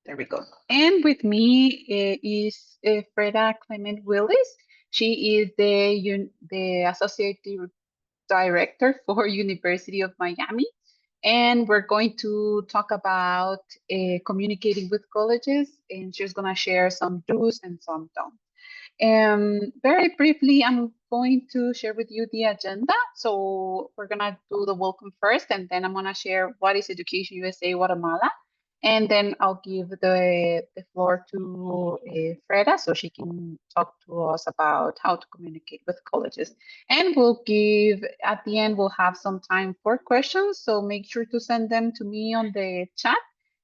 There we go. And with me is Freda Clement Willis. She is the Associate Director for University of Miami. And we're going to talk about communicating with colleges, and she's going to share some do's and some don'ts. Very briefly, I'm going to share with you the agenda. So we're gonna do the welcome first, and then I'm gonna share what is Education USA Guatemala, and then I'll give the floor to Freda so she can talk to us about how to communicate with colleges. And we'll give at the end we'll have some time for questions. So make sure to send them to me on the chat,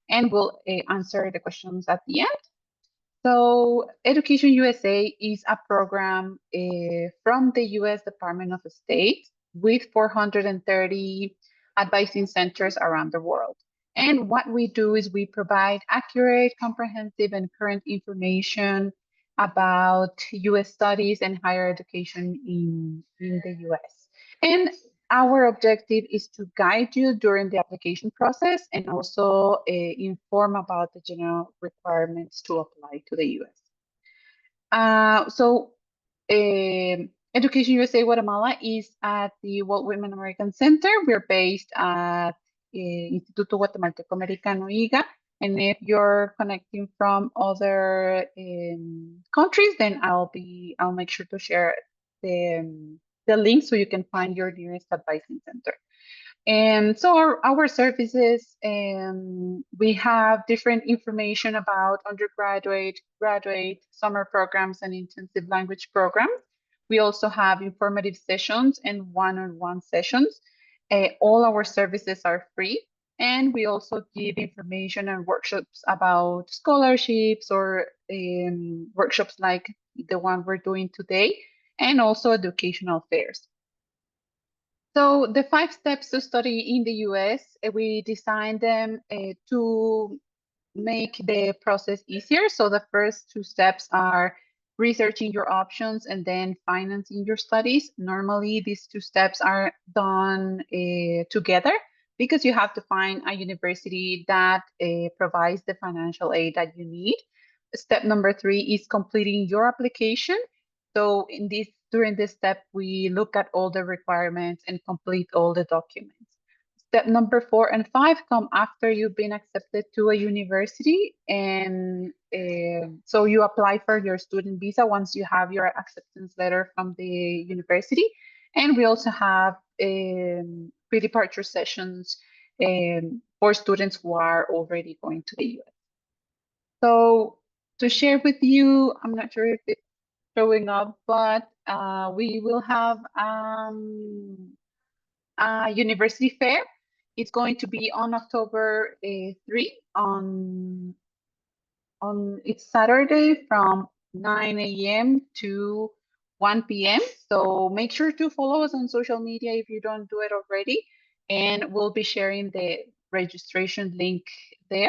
and we'll answer the questions at the end. So Education USA is a program from the US Department of State with 430 advising centers around the world. And what we do is we provide accurate, comprehensive, and current information about US studies and higher education in the US. And our objective is to guide you during the application process and also inform about the general requirements to apply to the US. Education USA Guatemala is at the World Women American Center. We're based at Instituto Guatemalteco Americano IGA. And if you're connecting from other countries, then I'll make sure to share the link so you can find your nearest advising center. And so our services, we have different information about undergraduate, graduate, summer programs, and intensive language programs. We also have informative sessions and one-on-one sessions. All our services are free. And we also give information and workshops about scholarships or workshops like the one we're doing today, and also educational fairs. So the 5 steps to study in the US, we designed them to make the process easier. So the first 2 steps are researching your options and then financing your studies. Normally, these 2 steps are done together because you have to find a university that provides the financial aid that you need. Step number 3 is completing your application. So during this step, we look at all the requirements and complete all the documents. Step number 4 and 5 come after you've been accepted to a university. And so you apply for your student visa once you have your acceptance letter from the university. And we also have pre-departure sessions for students who are already going to the US. So to share with you, I'm not sure if it's showing up, but we will have a university fair. It's going to be on October 3 on it's Saturday from 9 a.m. to 1 p.m. So make sure to follow us on social media if you don't do it already, and we'll be sharing the registration link there.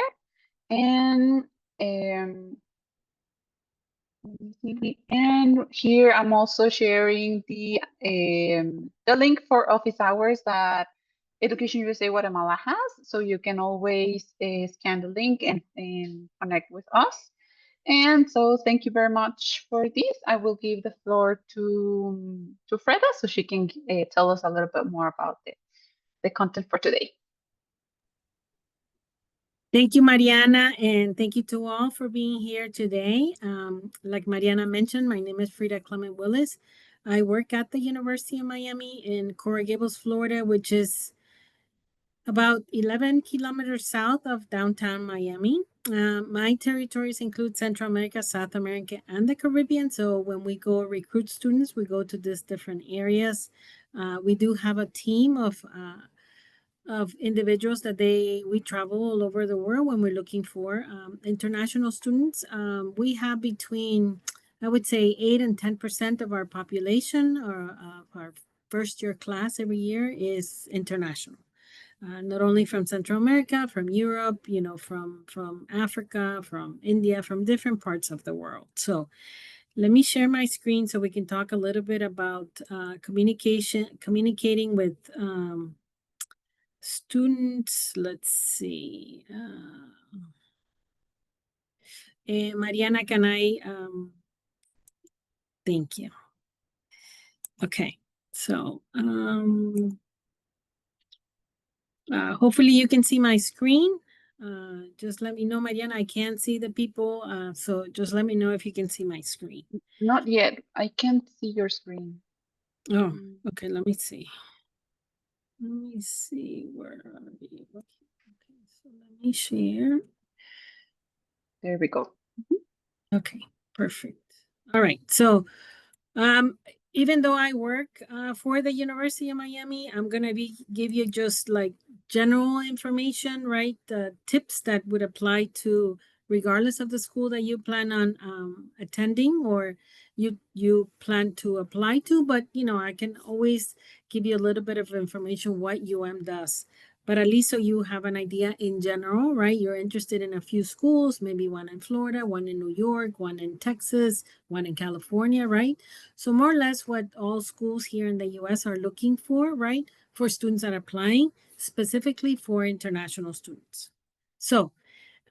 And here I'm also sharing the link for office hours that Education USA Guatemala has, so you can always scan the link and connect with us. And so thank you very much for this. I will give the floor to Freda so she can tell us a little bit more about the content for today. Thank you, Mariana, and thank you to all for being here today. Like Mariana mentioned, my name is Freda Clement Willis. I work at the University of Miami in Coral Gables, Florida, which is about 11 kilometers south of downtown Miami. My territories include Central America, South America, and the Caribbean. So when we go recruit students, we go to these different areas. We do have a team of individuals that we travel all over the world when we're looking for international students. We have between, I would say, 8 and 10% of our population or our first year class every year is international. Not only from Central America, from Europe, from Africa, from India, from different parts of the world. So let me share my screen so we can talk a little bit about communicating with students. Let's see. Mariana, can I, thank you. Okay, so hopefully you can see my screen. Just let me know, Mariana, I can't see the people, so just let me know if you can see my screen. Not yet. I can't see your screen. Oh, okay, let me see. Let me see, where are we? Okay, so let me share. There we go. Okay, perfect. All right, so even though I work for the University of Miami, I'm gonna give you just like general information, right? The tips that would apply to regardless of the school that you plan on attending or you plan to apply to. But you know, I can always give you a little bit of information what UM does. But at least so you have an idea in general, right? You're interested in a few schools, maybe one in Florida, one in New York, one in Texas, one in California, right? So more or less what all schools here in the US are looking for, right? For students that are applying specifically for international students. So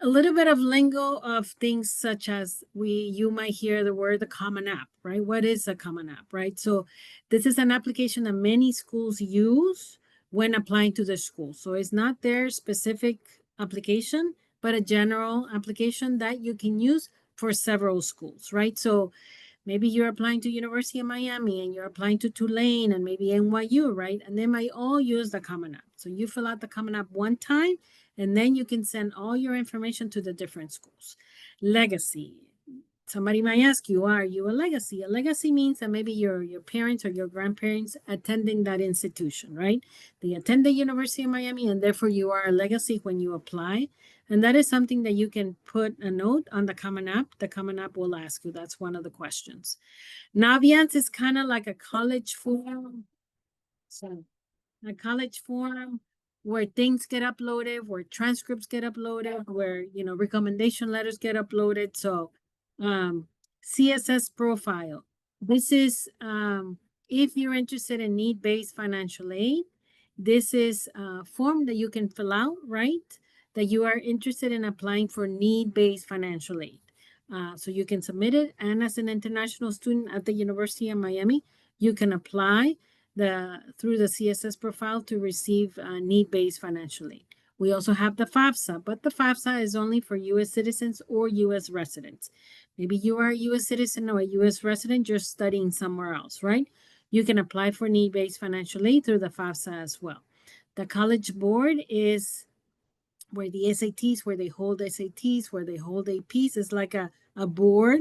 a little bit of lingo of things such as you might hear the word the Common App, right? What is a Common App, right? So this is an application that many schools use when applying to the school. So it's not their specific application, but a general application that you can use for several schools, right? So maybe you're applying to University of Miami and you're applying to Tulane and maybe NYU, right? And they might all use the Common App. So you fill out the Common App one time and then you can send all your information to the different schools. Legacy. Somebody might ask you, are you a legacy? A legacy means that maybe your parents or your grandparents attending that institution, right? They attend the University of Miami and therefore you are a legacy when you apply. And that is something that you can put a note on the Common App. The Common App will ask you. That's one of the questions. Naviance is kind of like a college form. So a college form where things get uploaded, where transcripts get uploaded, where, you know, recommendation letters get uploaded. So CSS profile. This is if you're interested in need-based financial aid, this is a form that you can fill out, right? That you are interested in applying for need-based financial aid. So you can submit it, and as an international student at the University of Miami, you can apply through the CSS profile to receive need-based financial aid. We also have the FAFSA, but the FAFSA is only for U.S. citizens or U.S. residents. Maybe you are a U.S. citizen or a U.S. resident, you're studying somewhere else, right? You can apply for need-based financial aid through the FAFSA as well. The College Board is where the SATs, where they hold SATs, where they hold APs. It's like a board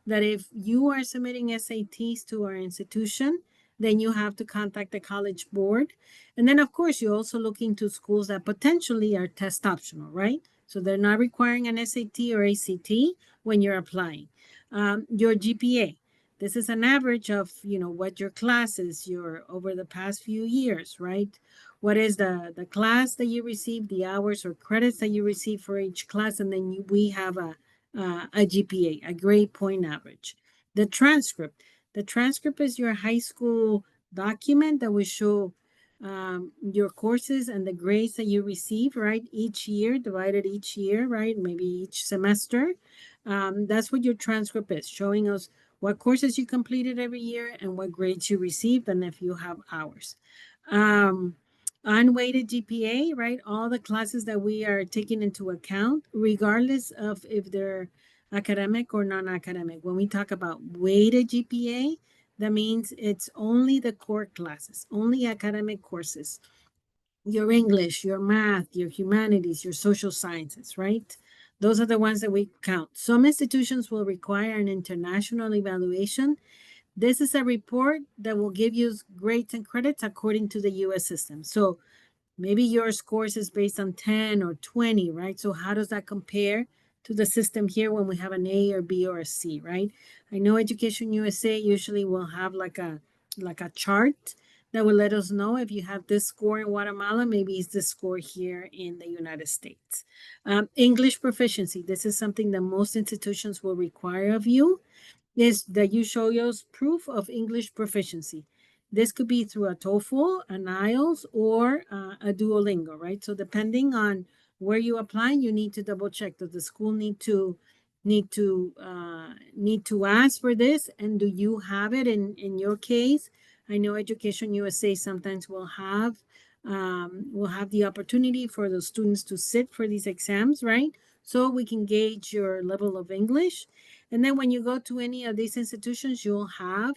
that if you are submitting SATs to our institution, then you have to contact the College Board. And then, of course, you also look into schools that potentially are test optional, right? So they're not requiring an SAT or ACT when you're applying. Your GPA. This is an average of, you know, what your classes your over the past few years, right? What is the class that you receive, the hours or credits that you receive for each class, and then we have a GPA, a grade point average. The transcript. The transcript is your high school document that will show your courses and the grades that you receive, right? Each year, divided each year, right? Maybe each semester. That's what your transcript is, showing us what courses you completed every year and what grades you received, and if you have hours. Unweighted GPA, right? All the classes that we are taking into account, regardless of if they're academic or non-academic. When we talk about weighted GPA, that means it's only the core classes, only academic courses. Your English, your math, your humanities, your social sciences, right? Those are the ones that we count. Some institutions will require an international evaluation. This is a report that will give you grades and credits according to the US system. So maybe your scores is based on 10 or 20, right? So how does that compare to the system here when we have an A or B or a C, right? I know Education USA usually will have like a chart that will let us know if you have this score in Guatemala, maybe it's this score here in the United States. English proficiency. This is something that most institutions will require of you, is that you show us proof of English proficiency. This could be through a TOEFL, an IELTS, or a Duolingo, right? So depending on where you apply, you need to double check. Does the school need to need to ask for this, and do you have it in your case? I know Education USA sometimes will have the opportunity for the students to sit for these exams, right? So we can gauge your level of English. And then when you go to any of these institutions, you'll have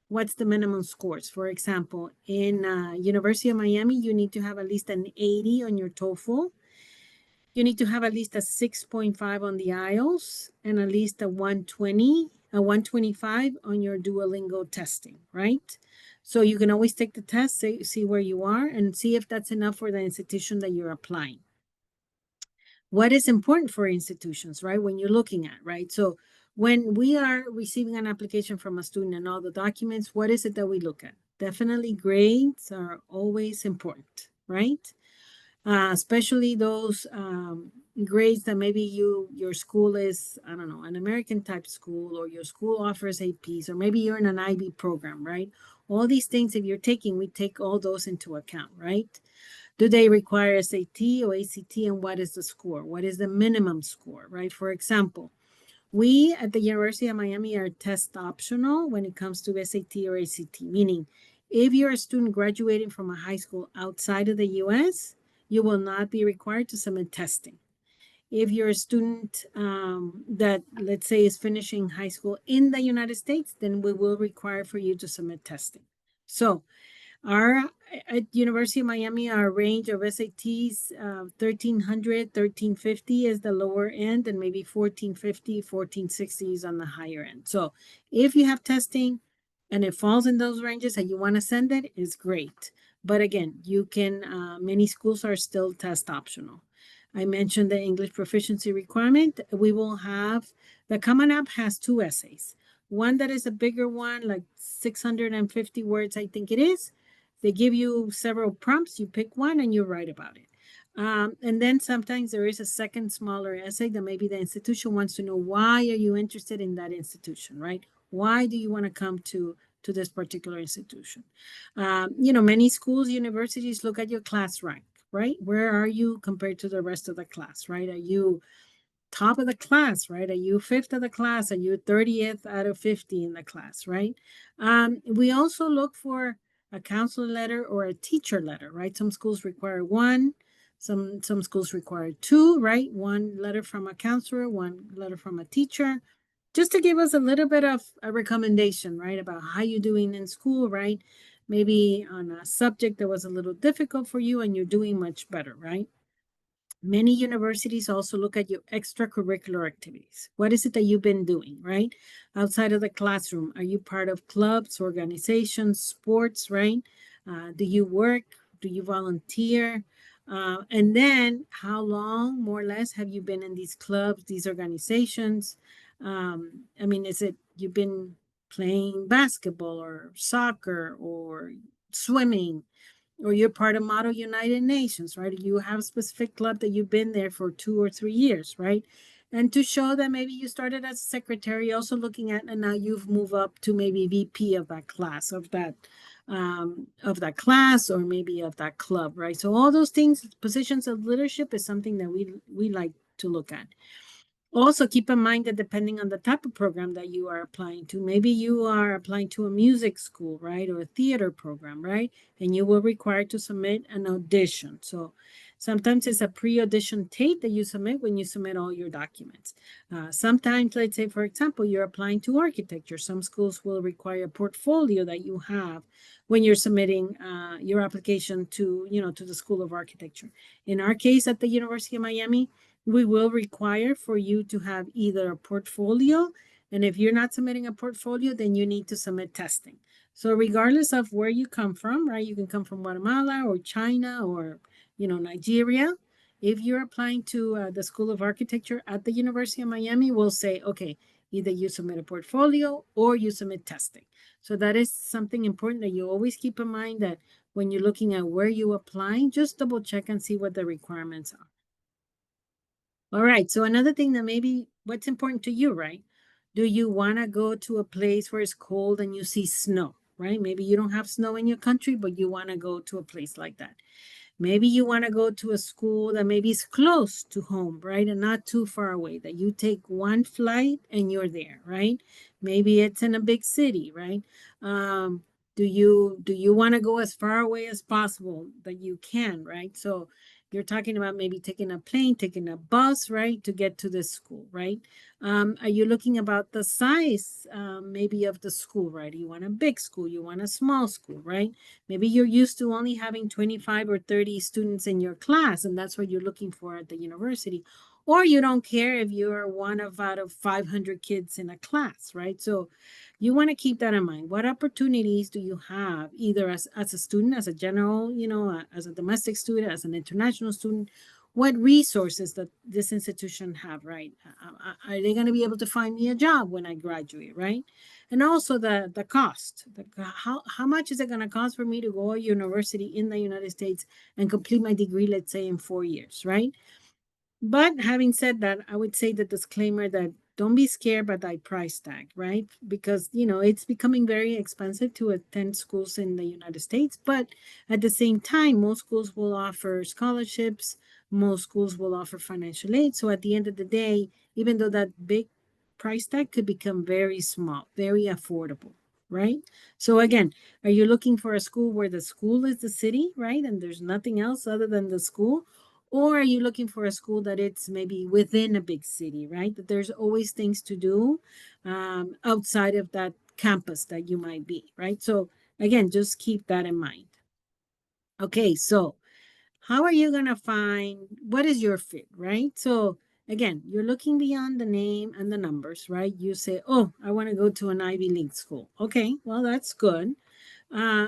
what's the minimum scores. For example, in University of Miami, you need to have at least an 80 on your TOEFL. You need to have at least a 6.5 on the IELTS and at least a 120, a 125 on your Duolingo testing, right? So you can always take the test, see where you are, and see if that's enough for the institution that you're applying. What is important for institutions, right? When you're looking at, right? So when we are receiving an application from a student and all the documents, what is it that we look at? Definitely grades are always important, right? Especially those grades that maybe your school is, I don't know, an American type school, or your school offers APs, or maybe you're in an IB program, right? All these things, if you're taking, we take all those into account, right? Do they require SAT or ACT, and what is the score? What is the minimum score, right? For example, we at the University of Miami are test optional when it comes to SAT or ACT, meaning if you're a student graduating from a high school outside of the US, you will not be required to submit testing. If you're a student that, let's say, is finishing high school in the United States, then we will require for you to submit testing. So at University of Miami, our range of SATs, 1300, 1350 is the lower end, and maybe 1450, 1460 is on the higher end. So if you have testing and it falls in those ranges and you want to send it, is great. But again, you can, many schools are still test optional. I mentioned the English proficiency requirement. We will have, the Common App has 2 essays. One that is a bigger one, like 650 words, I think it is. They give you several prompts, you pick one and you write about it. And then sometimes there is a second smaller essay that maybe the institution wants to know, why are you interested in that institution, right? Why do you want to come to this particular institution? Many schools, universities look at your class rank, right? Where are you compared to the rest of the class, right? Are you top of the class, right? Are you 5th of the class? Are you 30th out of 50 in the class, right? We also look for a counselor letter or a teacher letter, right? Some schools require one, some schools require two, right? One letter from a counselor, one letter from a teacher, just to give us a little bit of a recommendation, right? About how you're doing in school, right? Maybe on a subject that was a little difficult for you and you're doing much better, right? Many universities also look at your extracurricular activities. What is it that you've been doing, right? Outside of the classroom, are you part of clubs, organizations, sports, right? Do you work? Do you volunteer? And then how long, more or less, have you been in these clubs, these organizations? I mean, is it you've been playing basketball or soccer or swimming? Or you're part of Model United Nations, right? You have a specific club that you've been there for 2 or 3 years, right? And to show that maybe you started as a secretary, also looking at, and now you've moved up to maybe VP of that class, of that class, or maybe of that club, right? So all those things, positions of leadership, is something that we like to look at. Also, keep in mind that depending on the type of program that you are applying to, maybe you are applying to a music school, right? Or a theater program, right? And you will require to submit an audition. So sometimes it's a pre-audition tape that you submit when you submit all your documents. Sometimes, let's say, for example, you're applying to architecture. Some schools will require a portfolio that you have when you're submitting your application to the School of Architecture. In our case at the University of Miami, we will require for you to have either a portfolio, and if you're not submitting a portfolio, then you need to submit testing. So regardless of where you come from, right? You can come from Guatemala or China or, Nigeria. If you're applying to the School of Architecture at the University of Miami, we'll say, okay, either you submit a portfolio or you submit testing. So that is something important that you always keep in mind, that when you're looking at where you're applying, just double check and see what the requirements are. All right. So another thing that maybe what's important to you, right? Do you want to go to a place where it's cold and you see snow, right? Maybe you don't have snow in your country, but you want to go to a place like that. Maybe you want to go to a school that maybe is close to home, right? And not too far away, that you take one flight and you're there, right? Maybe it's in a big city, right? Do you want to go as far away as possible that you can, right? So you're talking about maybe taking a plane, taking a bus, right, to get to this school, right? Are you looking about the size, maybe of the school, right? You want a big school, you want a small school, right? Maybe you're used to only having 25 or 30 students in your class, and that's what you're looking for at the university. Or you don't care if you're one of out of 500 kids in a class, right? So you want to keep that in mind. What opportunities do you have, either as a student, as a general, as a domestic student, as an international student? What resources that this institution have, right? Are they going to be able to find me a job when I graduate, right? And also the cost. How much is it going to cost for me to go to university in the United States and complete my degree, let's say in 4 years, right? But having said that, I would say the disclaimer that don't be scared by that price tag, right? Because, it's becoming very expensive to attend schools in the United States. But at the same time, most schools will offer scholarships, most schools will offer financial aid. So at the end of the day, even though that big price tag could become very small, very affordable, right? So again, are you looking for a school where the school is the city, right? And there's nothing else other than the school? Or are you looking for a school that it's maybe within a big city, right? That there's always things to do outside of that campus that you might be, right? So again, just keep that in mind. Okay, so how are you going to find what is your fit, right? So again, you're looking beyond the name and the numbers, right? You say, oh, I want to go to an Ivy League school. Okay, well, that's good.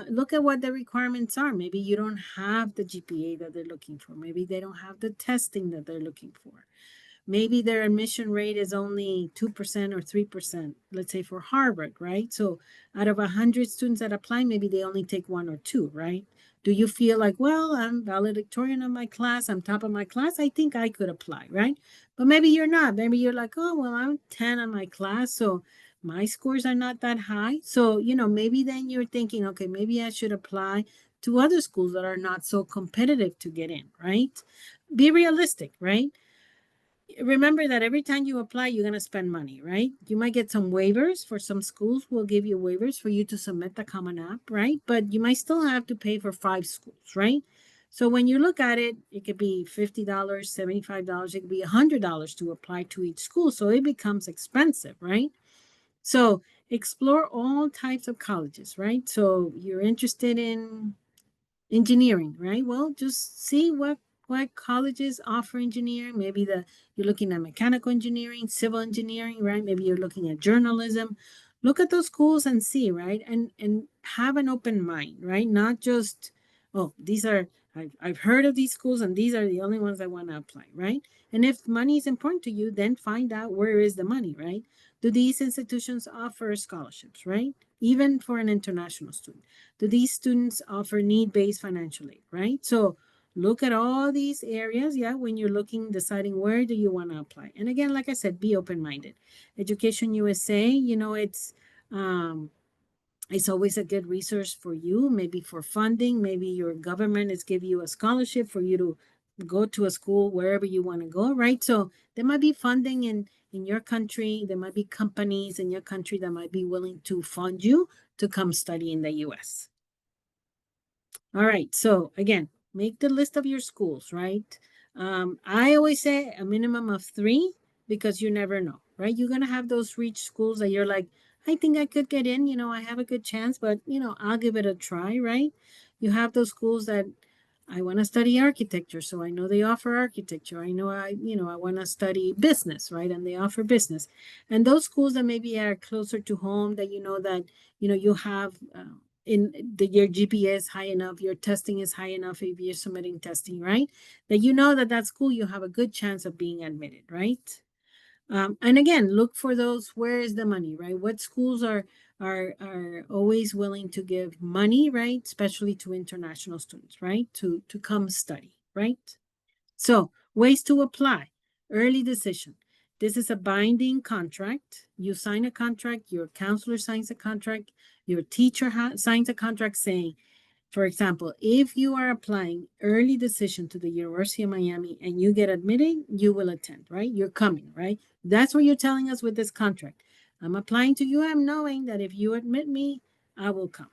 Look at what the requirements are. Maybe you don't have the GPA that they're looking for. Maybe they don't have the testing that they're looking for. Maybe their admission rate is only 2% or 3%, let's say for Harvard, right? So out of 100 students that apply, maybe they only take one or two, right? Do you feel like, well, I'm valedictorian of my class, I'm top of my class, I think I could apply, right? But maybe you're not. Maybe you're like, oh, well, I'm 10 on my class, so my scores are not that high. So, maybe then you're thinking, okay, maybe I should apply to other schools that are not so competitive to get in, right? Be realistic, right? Remember that every time you apply, you're going to spend money, right? You might get some waivers. For some schools will give you waivers for you to submit the Common App, right? But you might still have to pay for 5 schools, right? So when you look at it, it could be $50, $75, it could be $100 to apply to each school. So it becomes expensive, right? So explore all types of colleges, right? So you're interested in engineering, right? Well, just see what colleges offer engineering. Maybe you're looking at mechanical engineering, civil engineering, right? Maybe you're looking at journalism. Look at those schools and see, right? And have an open mind, right? Not just, oh, these are I've heard of these schools and these are the only ones I want to apply, right? And if money is important to you, then find out where is the money, right? Do these institutions offer scholarships, right? Even for an international student. Do these students offer need-based financial aid, right? So look at all these areas, yeah, when you're looking, deciding where do you want to apply. And again, like I said, be open-minded. Education USA, it's always a good resource for you, maybe for funding, maybe your government is giving you a scholarship for you to go to a school wherever you want to go, right? So there might be funding in your country. There might be companies in your country that might be willing to fund you to come study in the US. All right. So again, make the list of your schools, right? I always say a minimum of 3 because you never know, right? You're going to have those reach schools that you're like, I think I could get in, I have a good chance, but, I'll give it a try, right? You have those schools that I want to study architecture, so I know they offer architecture. I know I want to study business, right? And they offer business. And those schools that maybe are closer to home that you have your GPA is high enough, your testing is high enough if you're submitting testing, right? That that school you have a good chance of being admitted, right? And again, look for those. Where is the money, right? What schools are always willing to give money, right? Especially to international students, right? To come study, right? So ways to apply. Early decision. This is a binding contract. You sign a contract, your counselor signs a contract, your teacher signs a contract saying, For example, if you are applying early decision to the University of Miami and you get admitted, you will attend, right? You're coming, right? That's what you're telling us with this contract. I'm applying to UM knowing that if you admit me, I will come.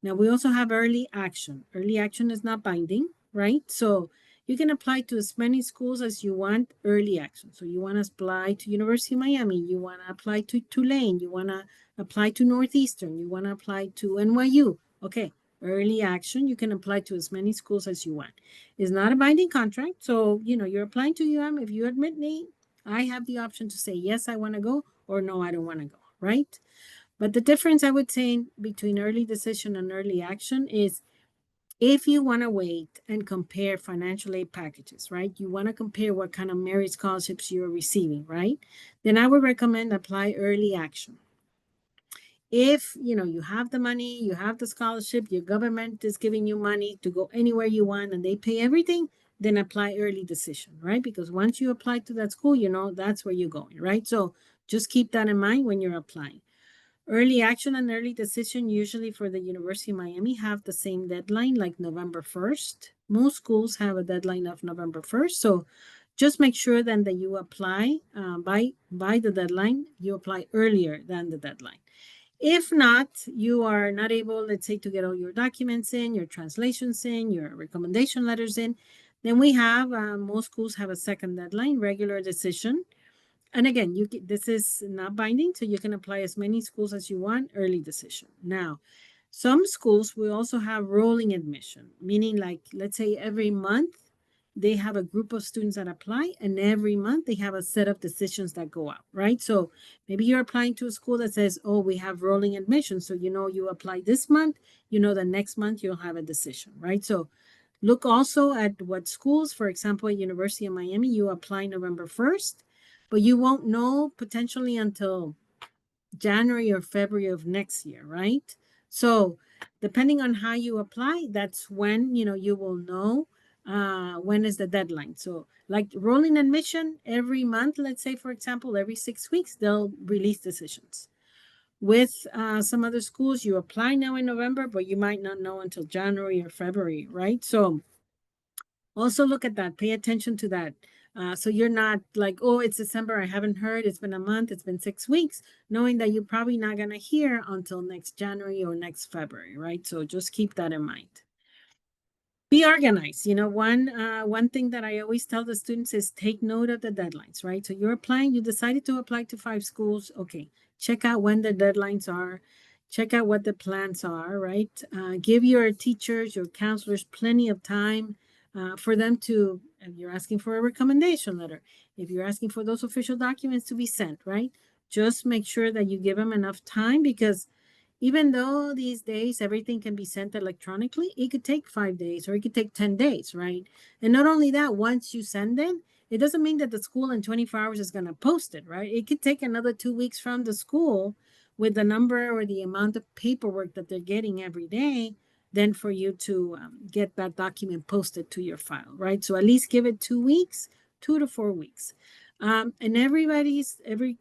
Now, we also have early action. Early action is not binding, right? So you can apply to as many schools as you want early action. So you want to apply to University of Miami, you want to apply to Tulane, you want to apply to Northeastern, you want to apply to NYU. Okay, early action, you can apply to as many schools as you want. It's not a binding contract. So, you're applying to UM. If you admit me, I have the option to say, yes, I want to go, or no, I don't want to go, right? But the difference I would say between early decision and early action is if you want to wait and compare financial aid packages, right? You want to compare what kind of merit scholarships you're receiving, right? Then I would recommend apply early action. If you have the money, you have the scholarship, your government is giving you money to go anywhere you want and they pay everything, then apply early decision, right? Because once you apply to that school, that's where you're going, right? So just keep that in mind when you're applying. Early action and early decision, usually for the University of Miami, have the same deadline, like November 1st. Most schools have a deadline of November 1st. So just make sure then that you apply by the deadline, you apply earlier than the deadline. If not, you are not able, let's say, to get all your documents in, your translations in, your recommendation letters in, then we have, most schools have a second deadline, regular decision. And again, this is not binding, so you can apply as many schools as you want, early decision. Now, some schools will also have rolling admission, meaning like, let's say every month they have a group of students that apply, and every month they have a set of decisions that go out, right? So maybe you're applying to a school that says, oh, we have rolling admission. So, you apply this month, the next month you'll have a decision, right? So look also at what schools, for example, at University of Miami, you apply November 1st, but you won't know potentially until January or February of next year, right? So depending on how you apply, that's when, you will know when is the deadline. So like rolling admission every month, let's say, for example, every 6 weeks, they'll release decisions. With some other schools, you apply now in November, but you might not know until January or February, right? So also look at that, pay attention to that. So you're not like, oh, it's December, I haven't heard, it's been a month, it's been 6 weeks, knowing that you're probably not going to hear until next January or next February, right? So just keep that in mind. Be organized. One thing that I always tell the students is take note of the deadlines, right? So you're applying, you decided to apply to 5 schools. Okay, check out when the deadlines are, check out what the plans are, right? Give your teachers, your counselors plenty of time for them to, if you're asking for a recommendation letter, if you're asking for those official documents to be sent, right? Just make sure that you give them enough time, because even though these days everything can be sent electronically, it could take 5 days or it could take 10 days, right? And not only that, once you send it doesn't mean that the school in 24 hours is going to post it, right? It could take another 2 weeks from the school with the number or the amount of paperwork that they're getting every day, then for you to get that document posted to your file, right? So at least give it 2 weeks, 2 to 4 weeks. And every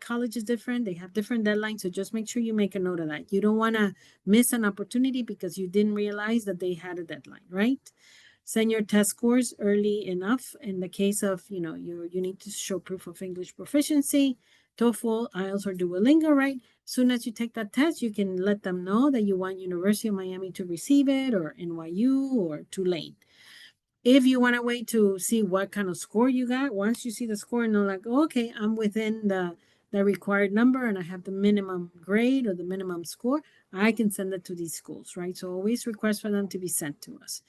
college is different. They have different deadlines. So just make sure you make a note of that. You don't want to miss an opportunity because you didn't realize that they had a deadline, right? Send your test scores early enough. In the case of, you need to show proof of English proficiency, TOEFL, IELTS, or Duolingo, right? As soon as you take that test, you can let them know that you want University of Miami to receive it, or NYU, or Tulane. If you want to wait to see what kind of score you got, once you see the score and know like, oh, okay, I'm within the required number and I have the minimum grade or the minimum score, I can send it to these schools, right? So always request for them to be sent to us.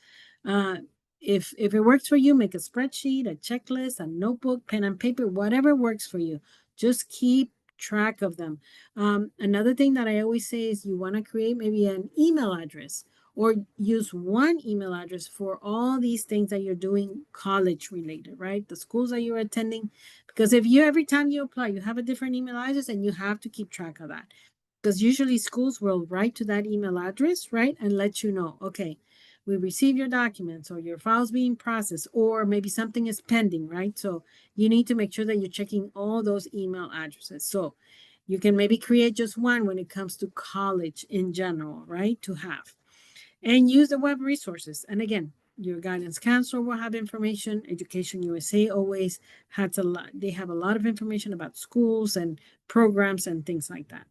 If it works for you, make a spreadsheet, a checklist, a notebook, pen and paper, whatever works for you. Just keep track of them. Another thing that I always say is you want to create maybe an email address, or use one email address for all these things that you're doing college related, right? The schools that you're attending. Because if every time you apply, you have a different email address, and you have to keep track of that. Because usually schools will write to that email address, right? And let you know, okay, we receive your documents, or your files being processed, or maybe something is pending, right? So you need to make sure that you're checking all those email addresses. So you can maybe create just one when it comes to college in general, right? To have. and use the web resources. And again, your guidance counselor will have information. Education USA always has a lot. They have a lot of information about schools and programs and things like that.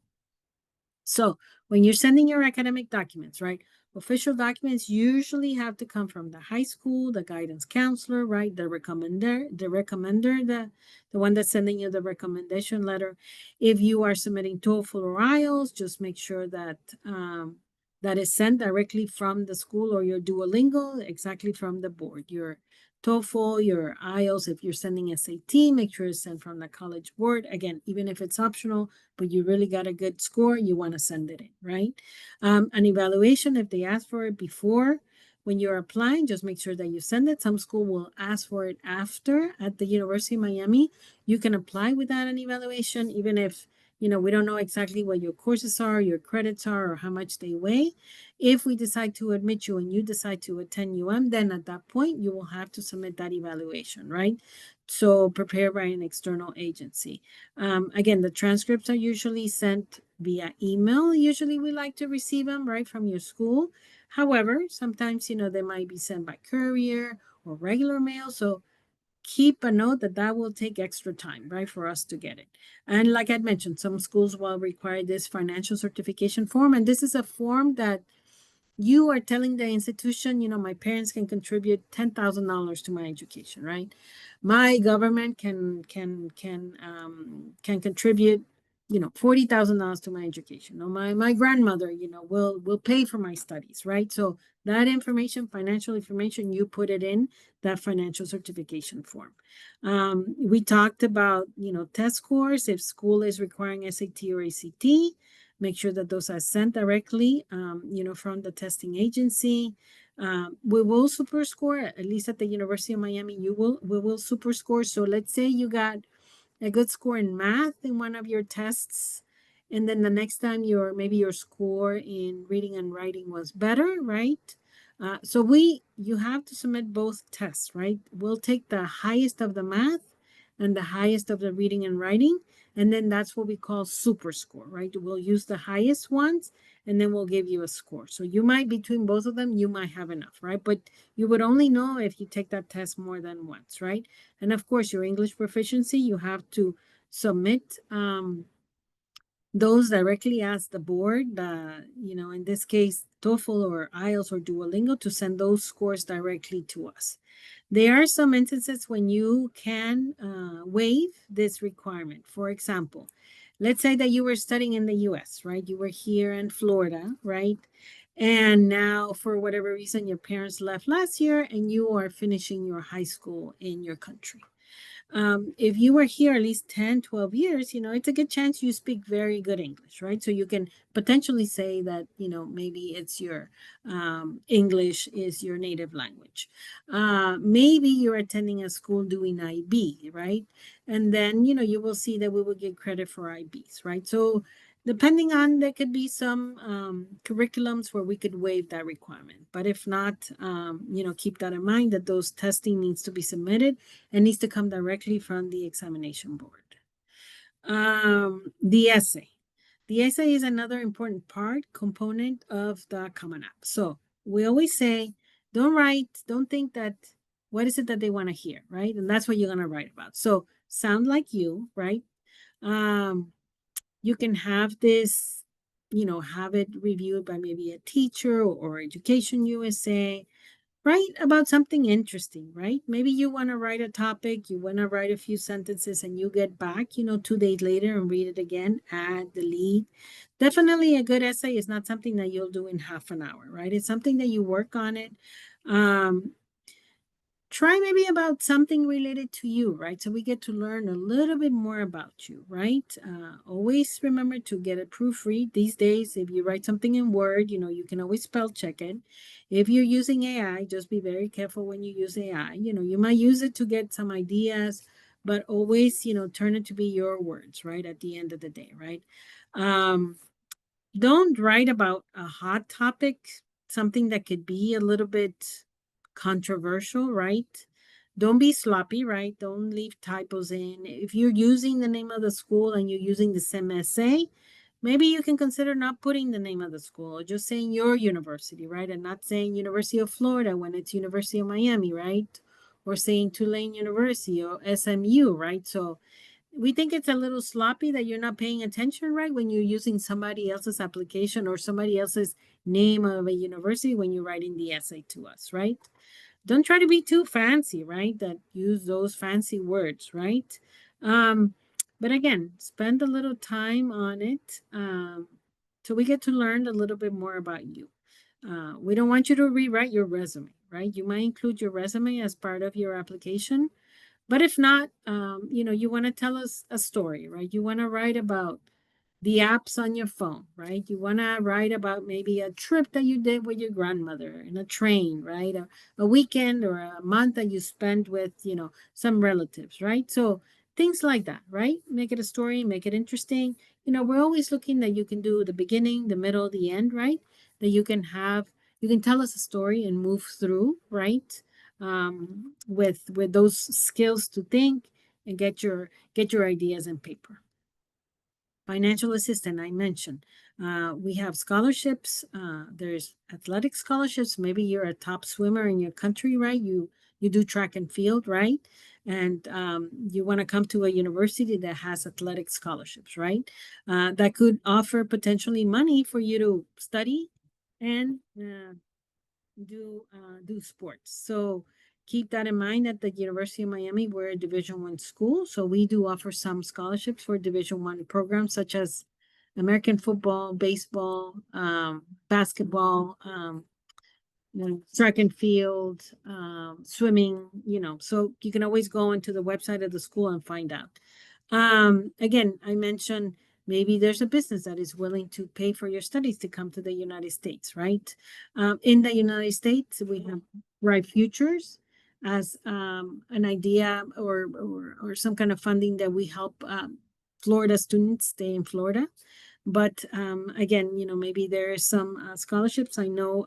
So when you're sending your academic documents, right? Official documents usually have to come from the high school, the guidance counselor, right? The recommender, the one that's sending you the recommendation letter. If you are submitting TOEFL or IELTS, just make sure that that is sent directly from the school, or your Duolingo, exactly from the board. Your TOEFL, your IELTS, if you're sending SAT, make sure it's sent from the college board. Again, even if it's optional, but you really got a good score, you want to send it in, right? An evaluation, if they ask for it before, when you're applying, just make sure that you send it. Some school will ask for it after. At the University of Miami, you can apply without an evaluation, even if, we don't know exactly what your courses are, your credits are, or how much they weigh. If we decide to admit you and you decide to attend then at that point, you will have to submit that evaluation, right? So prepared by an external agency. Again, the transcripts are usually sent via email. Usually we like to receive them right from your school. However, sometimes, they might be sent by courier or regular mail. So keep a note that will take extra time, right, for us to get it. And like I mentioned, some schools will require this financial certification form. And this is a form that you are telling the institution, my parents can contribute $10,000 to my education, right? My government can contribute, $40,000 to my education. My grandmother, will pay for my studies, right? So that information, financial information, you put it in that financial certification form. We talked about, test scores. If school is requiring SAT or ACT, make sure that those are sent directly, from the testing agency. We will super score, at least at the University of Miami, we will super score. So let's say you got a good score in math in one of your tests, and then the next time maybe your score in reading and writing was better, right? So you have to submit both tests, right? We'll take the highest of the math and the highest of the reading and writing, and then that's what we call super score, right? We'll use the highest ones, and then we'll give you a score. So you might, between both of them, you might have enough, right? But you would only know if you take that test more than once, right? And of course, your English proficiency, you have to submit those directly as the board, in this case, TOEFL or IELTS or Duolingo, to send those scores directly to us. There are some instances when you can waive this requirement. For example, let's say that you were studying in the US, right? You were here in Florida, right? And now, for whatever reason, your parents left last year and you are finishing your high school in your country. If you were here at least 10, 12 years, it's a good chance you speak very good English, right? So you can potentially say that, maybe it's your English is your native language. Maybe you're attending a school doing IB, right? And then, you will see that we will get credit for IBs, right? So depending on, there could be some curriculums where we could waive that requirement. But if not, keep that in mind, that those testing needs to be submitted and needs to come directly from the examination board. The essay. The essay is another important component of the Common App. So we always say, don't think that, what is it that they want to hear, right? And that's what you're going to write about. So sound like you, right? You can have this, have it reviewed by maybe a teacher or Education USA, write about something interesting, right? Maybe you want to write a topic, you want to write a few sentences, and you get back, 2 days later and read it again, add, delete. Definitely a good essay is not something that you'll do in half an hour, right? It's something that you work on it. Try maybe about something related to you, right? So we get to learn a little bit more about you, right? Always remember to get a proofread. These days, if you write something in Word, you can always spell check it. If you're using AI, just be very careful when you use AI. You might use it to get some ideas, but always, turn it to be your words, right? At the end of the day, right? Don't write about a hot topic, something that could be a little bit controversial, right? Don't be sloppy, right? Don't leave typos in. If you're using the name of the school and you're using the same essay, maybe you can consider not putting the name of the school, or just saying your university, right? And not saying University of Florida when it's University of Miami, right? Or saying Tulane University or SMU, right? So we think it's a little sloppy that you're not paying attention, right? When you're using somebody else's application or somebody else's name of a university when you're writing the essay to us, right? Don't try to be too fancy, right? That use those fancy words, right? But again, spend a little time on it so we get to learn a little bit more about you. We don't want you to rewrite your resume, right? You might include your resume as part of your application, but if not, you want to tell us a story, right? You want to write about the apps on your phone, right? You want to write about maybe a trip that you did with your grandmother in a train, right? A weekend or a month that you spent with, some relatives, right? So things like that, right? Make it a story, make it interesting. We're always looking that you can do the beginning, the middle, the end, right? That you can tell us a story and move through, right? With those skills to think and get your ideas in paper. Financial assistance, I mentioned. We have scholarships. There's athletic scholarships. Maybe you're a top swimmer in your country, right? You do track and field, right? And you want to come to a university that has athletic scholarships, right? That could offer potentially money for you to study and do sports. So keep that in mind. At the University of Miami, we're a Division I school, so we do offer some scholarships for Division I programs such as American football, baseball, basketball, track and field, swimming, so you can always go into the website of the school and find out. Again, I mentioned maybe there's a business that is willing to pay for your studies to come to the United States, right? In the United States, we have Bright Futures as an idea or some kind of funding that we help Florida students stay in Florida. But again, maybe there are some scholarships. I know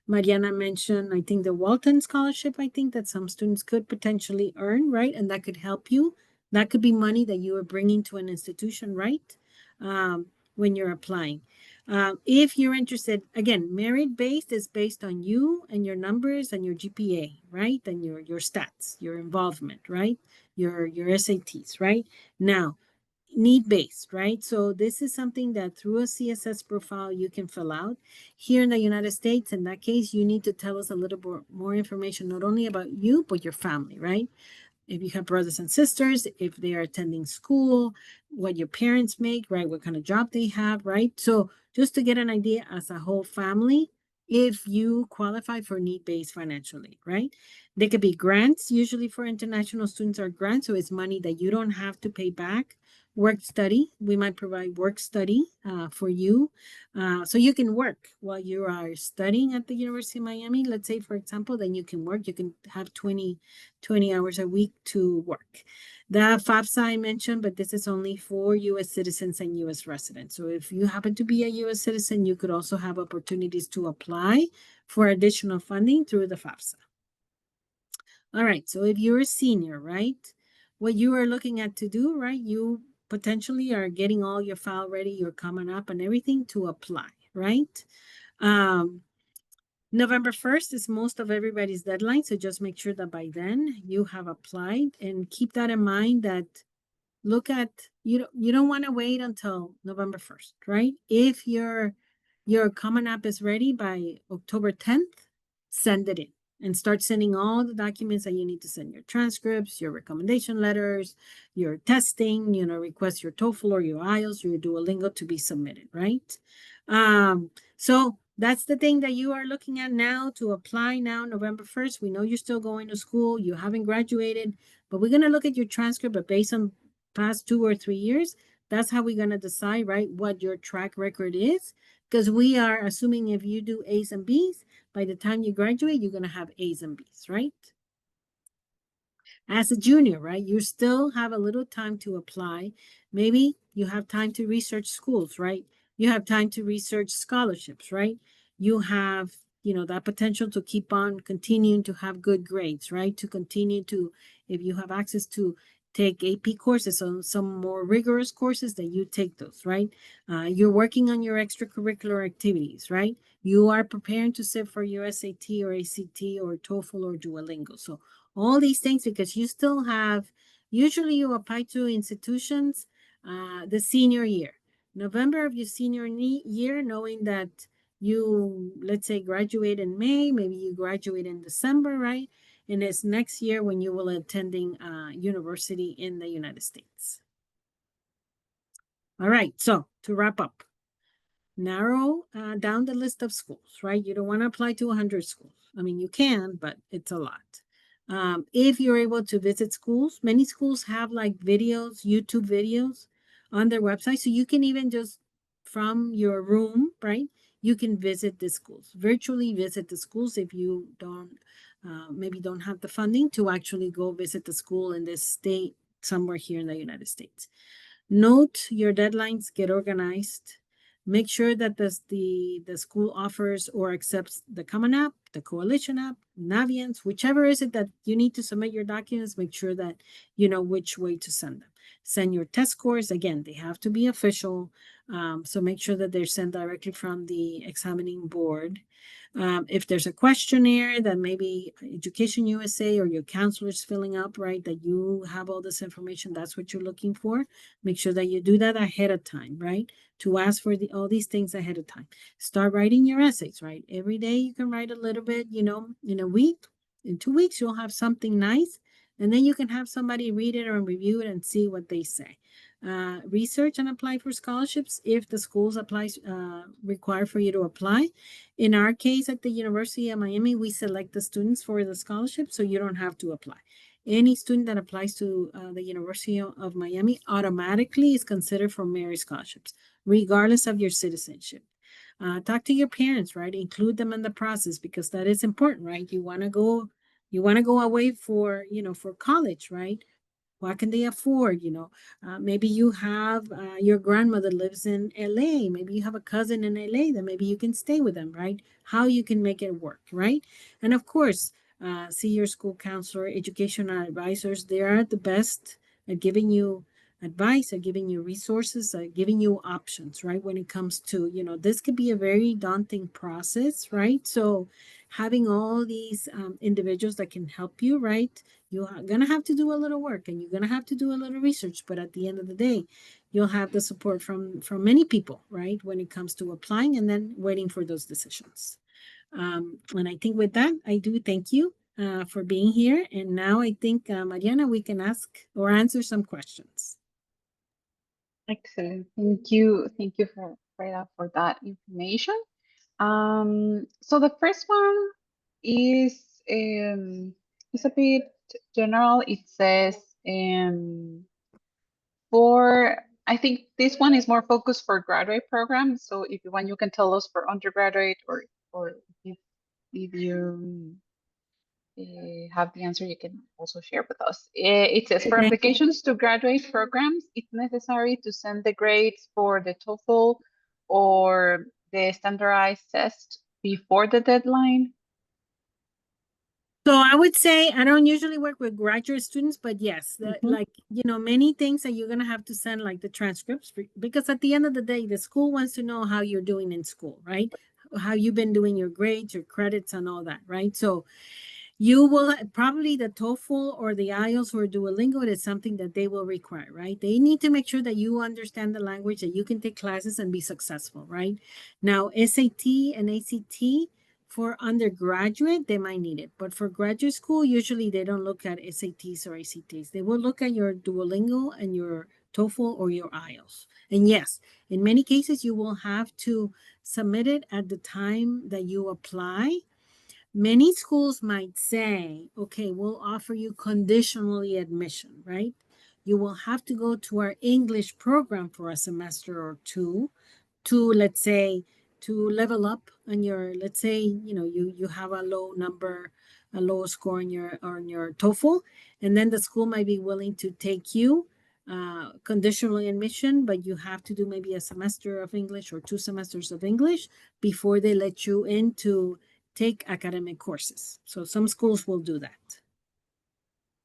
Mariana mentioned, I think the Walton Scholarship, I think that some students could potentially earn, right? And that could help you. That could be money that you are bringing to an institution, right? When you're applying. If you're interested, again, merit-based is based on you and your numbers and your GPA, right? And your stats, your involvement, right? Your SATs, right? Now, need-based, right? So this is something that through a CSS profile you can fill out. Here in the United States, in that case, you need to tell us a little bit more information, not only about you, but your family, right? If you have brothers and sisters, if they are attending school, what your parents make, right? What kind of job they have, right? So just to get an idea as a whole family, if you qualify for need-based financial aid, right? They could be grants. Usually for international students are grants, so it's money that you don't have to pay back. Work study, we might provide work study for you. So you can work while you are studying at the University of Miami. Let's say, for example, then you can work. You can have 20 hours a week to work. The FAFSA I mentioned, but this is only for U.S. citizens and U.S. residents. So if you happen to be a U.S. citizen, you could also have opportunities to apply for additional funding through the FAFSA. All right, so if you're a senior, right, what you are looking at to do, right, you potentially are getting all your file ready, you're coming up and everything to apply, right? November 1st is most of everybody's deadline, so just make sure that by then you have applied, and keep that in mind that you don't want to wait until November 1st, right? If your Common App is ready by October 10th, send it in and start sending all the documents that you need to send, your transcripts, your recommendation letters, your testing, request your TOEFL or your IELTS, your Duolingo to be submitted, right? So that's the thing that you are looking at now to apply now, November 1st. We know you're still going to school, you haven't graduated, but we're going to look at your transcript, but based on past 2 or 3 years, that's how we're going to decide, right, what your track record is. Because we are assuming if you do A's and B's, by the time you graduate, you're going to have A's and B's, right? As a junior, right, you still have a little time to apply. Maybe you have time to research schools, right? You have time to research scholarships, right? You have, that potential to keep on continuing to have good grades, right? To continue to, if you have access to take AP courses, so some more rigorous courses, that you take those, right? You're working on your extracurricular activities, right? You are preparing to sit for your SAT or ACT or TOEFL or Duolingo. So all these things, because you still have, usually you apply to institutions the senior year. November of your senior year, knowing that you, let's say, graduate in May, maybe you graduate in December, right? And it's next year when you will attending university in the United States. All right, so to wrap up, narrow down the list of schools, right? You don't want to apply to 100 schools. I mean, you can, but it's a lot. If you're able to visit schools, many schools have like videos, YouTube videos on their website. So you can even just from your room, right? You can visit the schools, virtually visit the schools if you don't, maybe don't have the funding to actually go visit the school in this state somewhere here in the United States. Note your deadlines, get organized. Make sure that the school offers or accepts the Common App, the Coalition App, Naviance, whichever is it that you need to submit your documents, make sure that you know which way to send them. Send your test scores. Again, they have to be official. So make sure that they're sent directly from the examining board. If there's a questionnaire that maybe Education USA or your counselor is filling up, right, that you have all this information, that's what you're looking for. Make sure that you do that ahead of time, right? To ask for all these things ahead of time. Start writing your essays, right? Every day you can write a little bit, you know, in a week, in 2 weeks, you'll have something nice. And then you can have somebody read it or review it and see what they say. Research and apply for scholarships if the schools require for you to apply. In our case at the University of Miami, we select the students for the scholarship, so you don't have to apply. Any student that applies to the University of Miami automatically is considered for merit scholarships, regardless of your citizenship. Talk to your parents, right? Include them in the process because that is important, right? You want to go away for, you know, for college, right? What can they afford? You know, maybe you have your grandmother lives in LA. Maybe you have a cousin in LA that maybe you can stay with them, right? How you can make it work, right? And of course, see your school counselor, educational advisors. They are the best at giving you advice, at giving you resources, at giving you options, right? When it comes to, you know, this could be a very daunting process, right? So having all these individuals that can help you, right? You're going to have to do a little work and you're going to have to do a little research, but at the end of the day, you'll have the support from many people, right? When it comes to applying and then waiting for those decisions. And I think with that, I do thank you for being here. And now I think, Mariana, we can ask or answer some questions. Excellent. Thank you. Thank you for that information. So the first one is a bit general. It says I think this one is more focused for graduate programs. So if you want, you can tell us for undergraduate or if you have the answer, you can also share with us. It says for applications to graduate programs, it's necessary to send the grades for the TOEFL or the standardized test before the deadline. So I would say I don't usually work with graduate students, but yes, like, you know, many things that you're going to have to send like the transcripts because at the end of the day, the school wants to know how you're doing in school, right? How you've been doing your grades, your credits and all that, right? So you will probably the TOEFL or the IELTS or Duolingo is something that they will require, right? They need to make sure that you understand the language, that you can take classes and be successful, right? Now, SAT and ACT, for undergraduate, they might need it. But for graduate school, usually they don't look at SATs or ACTs. They will look at your Duolingo and your TOEFL or your IELTS. And yes, in many cases, you will have to submit it at the time that you apply. Many schools might say, okay, we'll offer you conditionally admission, right? You will have to go to our English program for a semester or two to, let's say, to level up on your, let's say, you know, you have a low number, a low score on your TOEFL, and then the school might be willing to take you conditionally admission, but you have to do maybe a semester of English or 2 semesters of English before they let you in to take academic courses. So some schools will do that.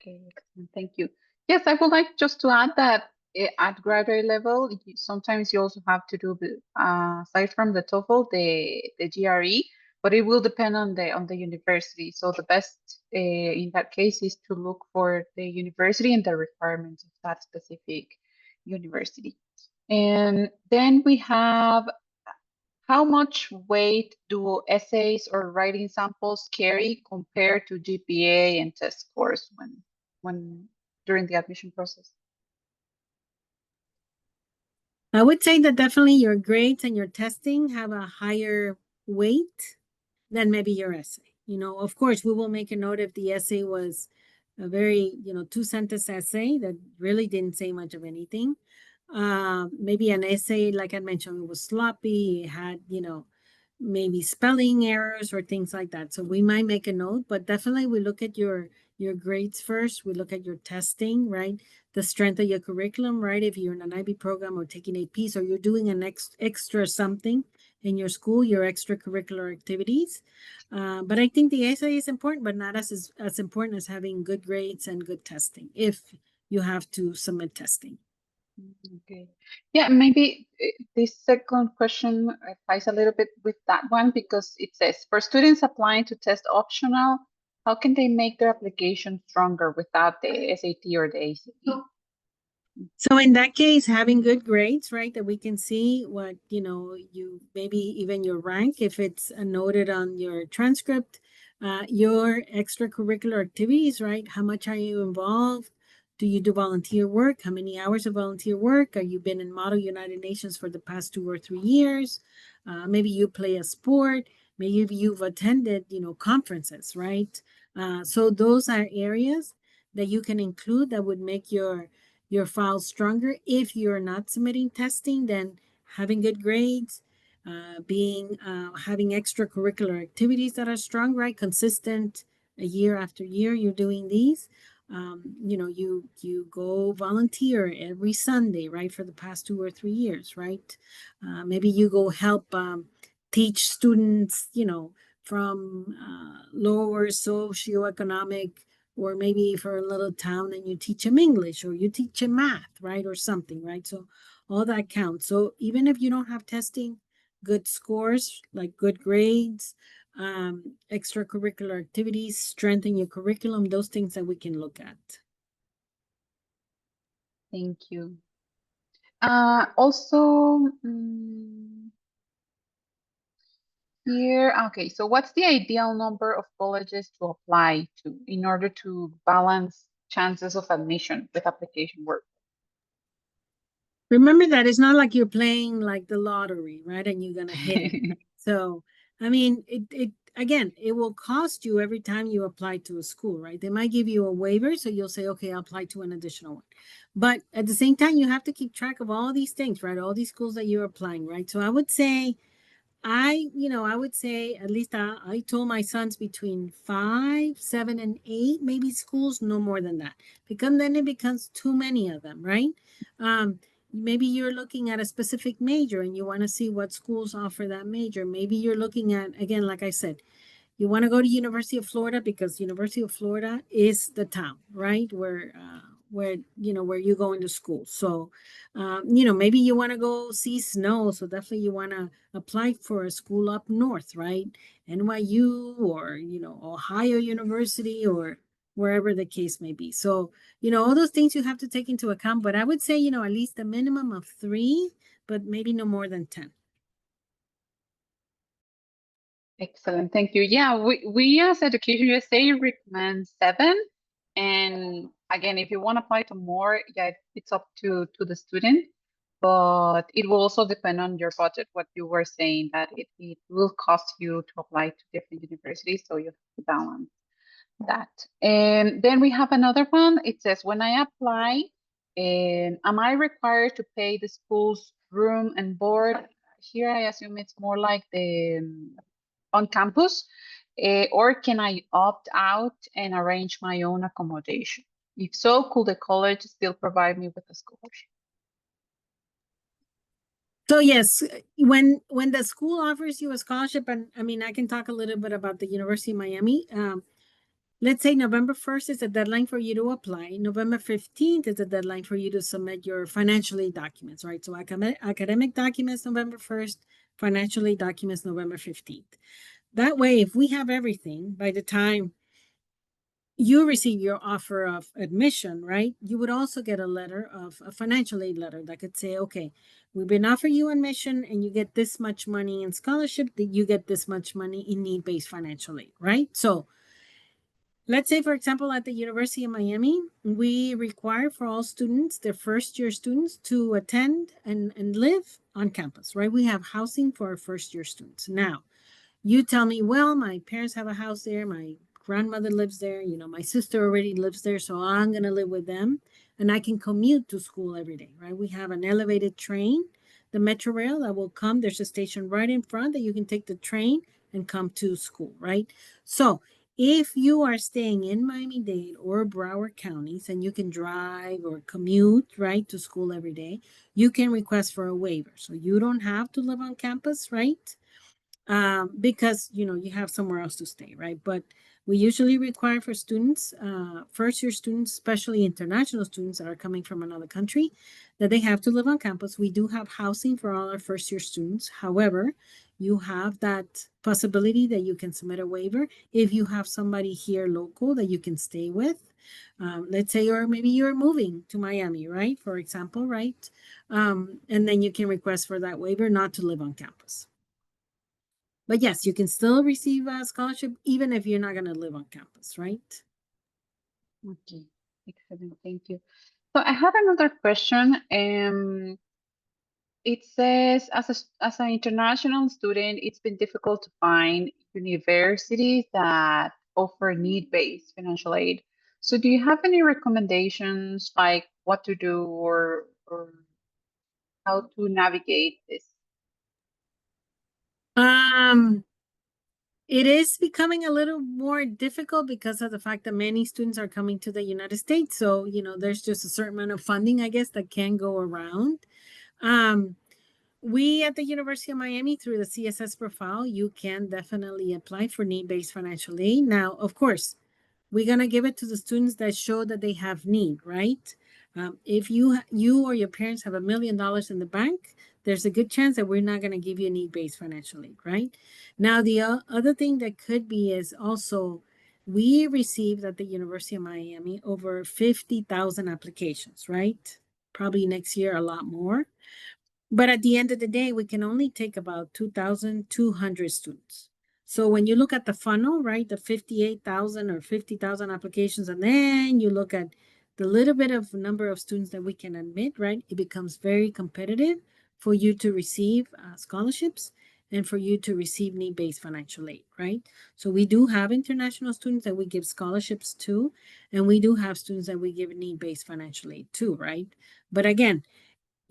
Okay, excellent. Thank you. Yes, I would like just to add that at graduate level, sometimes you also have to do aside from the TOEFL, the GRE, but it will depend on the university. So the best in that case is to look for the university and the requirements of that specific university. And then we have, how much weight do essays or writing samples carry compared to GPA and test scores when during the admission process? I would say that definitely your grades and your testing have a higher weight than maybe your essay. You know, of course, we will make a note if the essay was a very, two-sentence essay that really didn't say much of anything. Maybe an essay, like I mentioned, it was sloppy, it had, maybe spelling errors or things like that. So we might make a note, but definitely we look at your grades first. We look at your testing, right? The strength of your curriculum, right? If you're in an IB program or taking APs or you're doing an extra something in your school, your extracurricular activities. But I think the essay is important, but not as important as having good grades and good testing if you have to submit testing. Okay. Yeah, maybe this second question ties a little bit with that one because it says, for students applying to test optional, how can they make their application stronger without the SAT or the ACT? So in that case, having good grades, right, that we can see what, you maybe even your rank, if it's noted on your transcript, your extracurricular activities, right? How much are you involved? Do you do volunteer work? How many hours of volunteer work? Are you been in Model United Nations for the past 2 or 3 years? Maybe you play a sport. Maybe you've attended, conferences, right? So those are areas that you can include that would make your file stronger. If you're not submitting testing, then having good grades, having extracurricular activities that are strong, right? Consistent, year after year, you're doing these. You go volunteer every Sunday, right, for the past 2 or 3 years, right? Maybe you go help teach students, from lower socioeconomic, or maybe for a little town and you teach them English or you teach them math, right? Or something, right? So all that counts. So even if you don't have testing, good scores, like good grades, extracurricular activities, strengthen your curriculum, those things that we can look at. Thank you. Also, here, okay, so what's the ideal number of colleges to apply to in order to balance chances of admission with application work? Remember that it's not like you're playing like the lottery, right? And you're gonna hit it. So, I mean, it again, it will cost you every time you apply to a school, right? They might give you a waiver, so you'll say, okay, I'll apply to an additional one. But at the same time, you have to keep track of all these things, right? All these schools that you're applying, right? So I would say I would say at least I told my sons between 5, 7, and 8, maybe schools, no more than that. Because then it becomes too many of them, right? Maybe you're looking at a specific major and you want to see what schools offer that major. Maybe you're looking at, again, like I said, you want to go to University of Florida because University of Florida is the town, right? Where you're going to school. So, maybe you want to go see snow. So definitely you want to apply for a school up north, right? NYU or, Ohio University or wherever the case may be. So, all those things you have to take into account. But I would say, at least a minimum of 3, but maybe no more than 10. Excellent, thank you. Yeah, we as Education USA recommend 7. And again, if you want to apply to more, yeah, it's up to the student. But it will also depend on your budget, what you were saying, that it will cost you to apply to different universities. So you have to balance that. And then we have another one. It says, when I apply, am I required to pay the school's room and board? Here, I assume it's more like the on campus, or can I opt out and arrange my own accommodation? If so, could the college still provide me with a scholarship? So yes, when the school offers you a scholarship, and I mean, I can talk a little bit about the University of Miami. let's say November 1st is the deadline for you to apply. November 15th is the deadline for you to submit your financial aid documents, right? So academic documents, November 1st, financial aid documents, November 15th. That way, if we have everything by the time you receive your offer of admission, right? You would also get a letter of a financial aid letter that could say, okay, we've been offering you admission and you get this much money in scholarship, that you get this much money in need-based financial aid, right? So let's say, for example, at the University of Miami, we require for all students, their first-year students, to attend and live on campus, right? We have housing for our first-year students. Now, you tell me, well, my parents have a house there, my grandmother lives there, you know, my sister already lives there, so I'm going to live with them, and I can commute to school every day, right? We have an elevated train, the Metro Rail that will come. There's a station right in front that you can take the train and come to school, right? So if you are staying in Miami-Dade or Broward counties and you can drive or commute, right, to school every day, you can request for a waiver. So you don't have to live on campus, right? Because, you know, you have somewhere else to stay, right? But we usually require for students, first-year students, especially international students that are coming from another country, that they have to live on campus. We do have housing for all our first-year students. However, you have that possibility that you can submit a waiver if you have somebody here local that you can stay with. Let's say, or maybe you're moving to Miami, right? For example, right? And then you can request for that waiver not to live on campus. But yes, you can still receive a scholarship even if you're not going to live on campus, right? Okay, excellent. Thank you. So I have another question. It says, as an international student, it's been difficult to find universities that offer need-based financial aid. So do you have any recommendations, like what to do or how to navigate this? It is becoming a little more difficult because of the fact that many students are coming to the United States. So, you know, there's just a certain amount of funding, I guess, that can go around. We at the University of Miami, through the CSS profile, you can definitely apply for need-based financial aid. Now, of course, we're going to give it to the students that show that they have need, right? If you or your parents have $1 million in the bank, there's a good chance that we're not going to give you need-based financial aid, right? Now, the other thing that could be is also we received at the University of Miami over 50,000 applications, right? Probably next year a lot more. But at the end of the day, we can only take about 2,200 students. So when you look at the funnel, right, the 58,000 or 50,000 applications, and then you look at the little bit of number of students that we can admit, right, it becomes very competitive for you to receive scholarships and for you to receive need-based financial aid, right? So we do have international students that we give scholarships to, and we do have students that we give need-based financial aid to, right? But again,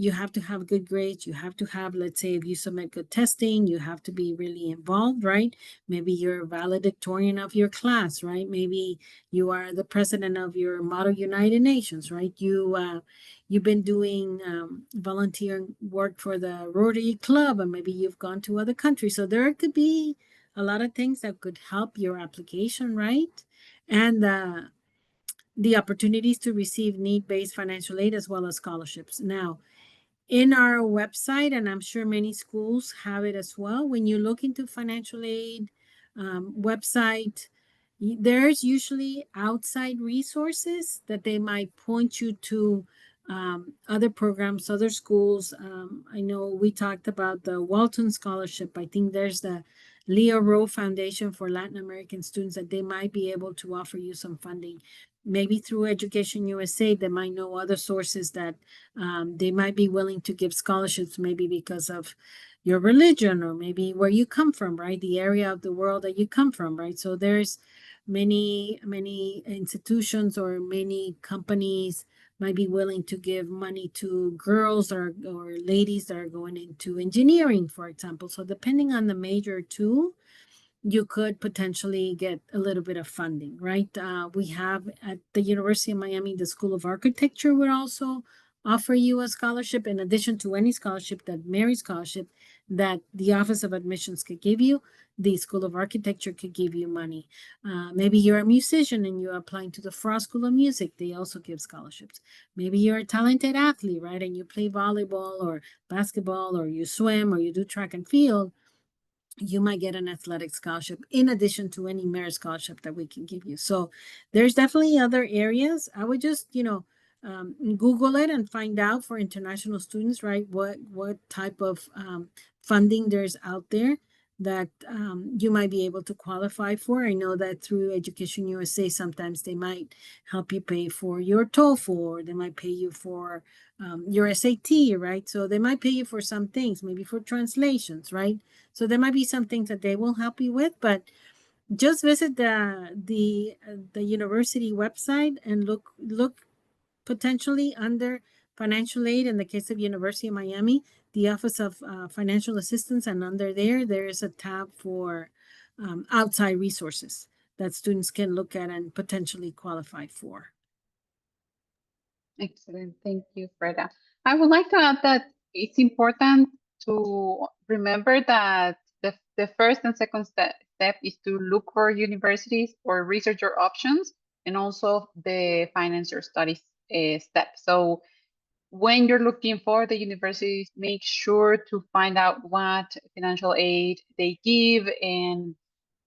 you have to have good grades. You have to have, let's say, if you submit good testing, you have to be really involved, right? Maybe you're a valedictorian of your class, right? Maybe you are the president of your Model United Nations, right? You've been doing volunteer work for the Rotary Club, and maybe you've gone to other countries. So there could be a lot of things that could help your application, right? And the opportunities to receive need-based financial aid as well as scholarships. Now, in our website, and I'm sure many schools have it as well, when you look into financial aid website, there's usually outside resources that they might point you to other programs, other schools. I know we talked about the Walton Scholarship. I think there's the Leo Rowe Foundation for Latin American students that they might be able to offer you some funding. Maybe through Education USA, they might know other sources that they might be willing to give scholarships, maybe because of your religion or maybe where you come from, right? The area of the world that you come from, right? So there's many institutions or many companies might be willing to give money to girls or ladies that are going into engineering, for example. So depending on the major too, you could potentially get a little bit of funding, right? We have at the University of Miami, the School of Architecture would also offer you a scholarship in addition to any scholarship, that merit scholarship that the Office of Admissions could give you. The School of Architecture could give you money. Maybe you're a musician and you're applying to the Frost School of Music. They also give scholarships. Maybe you're a talented athlete, right? And you play volleyball or basketball, or you swim, or you do track and field. You might get an athletic scholarship in addition to any merit scholarship that we can give you. So there's definitely other areas. I would just, Google it and find out for international students, right? What type of funding there's out there that you might be able to qualify for. I know that through Education USA, sometimes they might help you pay for your TOEFL, or they might pay you for your SAT, right? So they might pay you for some things, maybe for translations, right? So there might be some things that they will help you with, but just visit the university website and look potentially under financial aid. In the case of University of Miami, the Office of Financial Assistance, and under there is a tab for outside resources that students can look at and potentially qualify for. Excellent. Thank you, Freda. I would like to add that it's important to remember that the first and second step is to look for universities or research your options, and also the finance your studies step. So when you're looking for the universities, make sure to find out what financial aid they give, and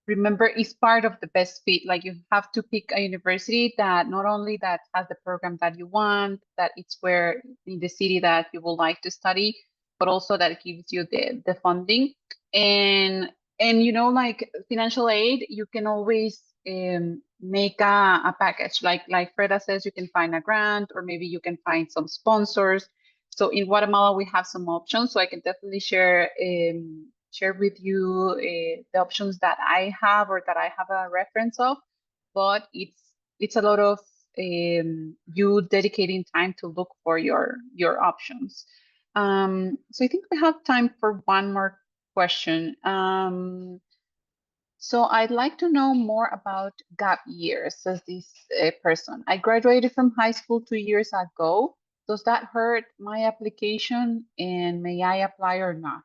remember, it's part of the best fit. Like, you have to pick a university that not only that has the program that you want, that it's where in the city that you would like to study, but also that gives you the funding. And like financial aid, you can always make a package. Like Freda says, you can find a grant, or maybe you can find some sponsors. So in Guatemala, we have some options. So I can definitely share with you the options that I have, or that I have a reference of. But it's a lot of you dedicating time to look for your options. So I think we have time for one more question. So I'd like to know more about gap years, says this person. I graduated from high school 2 years ago. Does that hurt my application, and may I apply or not?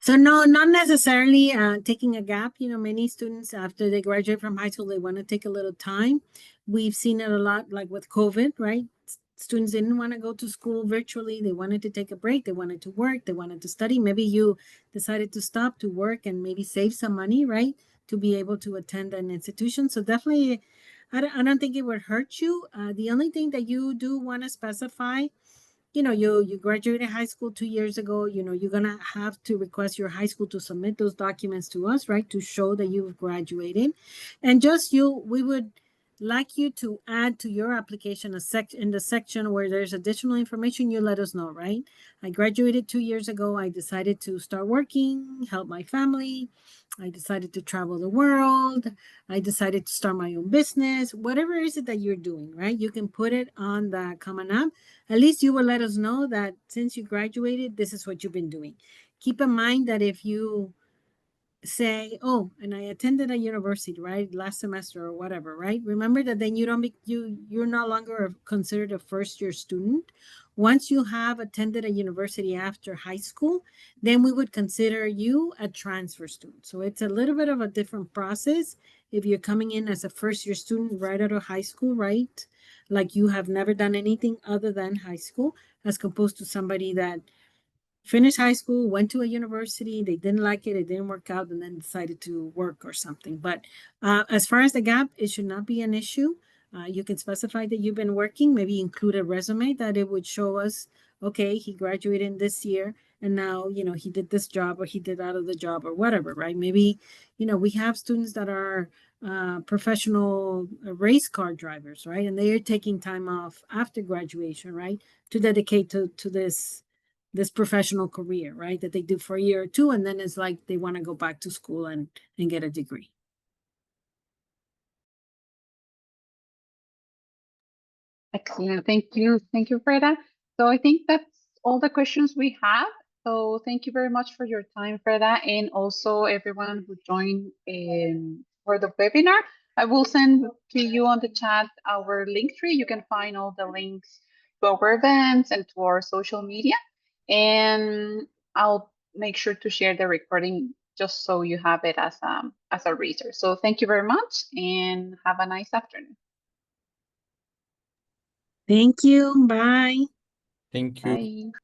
So no, not necessarily taking a gap. Many students, after they graduate from high school, they want to take a little time. We've seen it a lot, like with COVID, right? Students didn't want to go to school virtually. They wanted to take a break. They wanted to work. They wanted to study. Maybe you decided to stop to work and maybe save some money, right, to be able to attend an institution. So definitely, I don't think it would hurt you. The only thing that you do want to specify, you graduated high school 2 years ago, you're gonna have to request your high school to submit those documents to us, right, to show that you've graduated. And we would like you to add to your application in the section where there's additional information. You let us know, right? I graduated 2 years ago. I decided to start working, help my family. I decided to travel the world. I decided to start my own business. Whatever is it that you're doing, right? You can put it on the Common App. At least you will let us know that since you graduated, this is what you've been doing. Keep in mind that if you say, oh, and I attended a university, right, last semester or whatever, right? Remember that then you're no longer considered a first-year student. Once you have attended a university after high school, then we would consider you a transfer student. So it's a little bit of a different process if you're coming in as a first-year student right out of high school, right? Like you have never done anything other than high school, as opposed to somebody that finished high school, went to a university, they didn't like it didn't work out, and then decided to work or something. But as far as the gap, it should not be an issue. You can specify that you've been working, maybe include a resume that it would show us, okay, he graduated in this year, and now, he did this job, or he did out of the job, or whatever, right? Maybe, we have students that are professional race car drivers, right? And they are taking time off after graduation, right, to dedicate to this professional career, right? That they do for a year or two, and then it's like they want to go back to school and get a degree. Excellent. Thank you. Thank you, Freda. So I think that's all the questions we have. So thank you very much for your time, Freda, and also everyone who joined for the webinar. I will send to you on the chat our link tree. You can find all the links to our events and to our social media. And I'll make sure to share the recording just so you have it as a resource. So thank you very much and have a nice afternoon. Thank you. Bye. Thank you. Bye.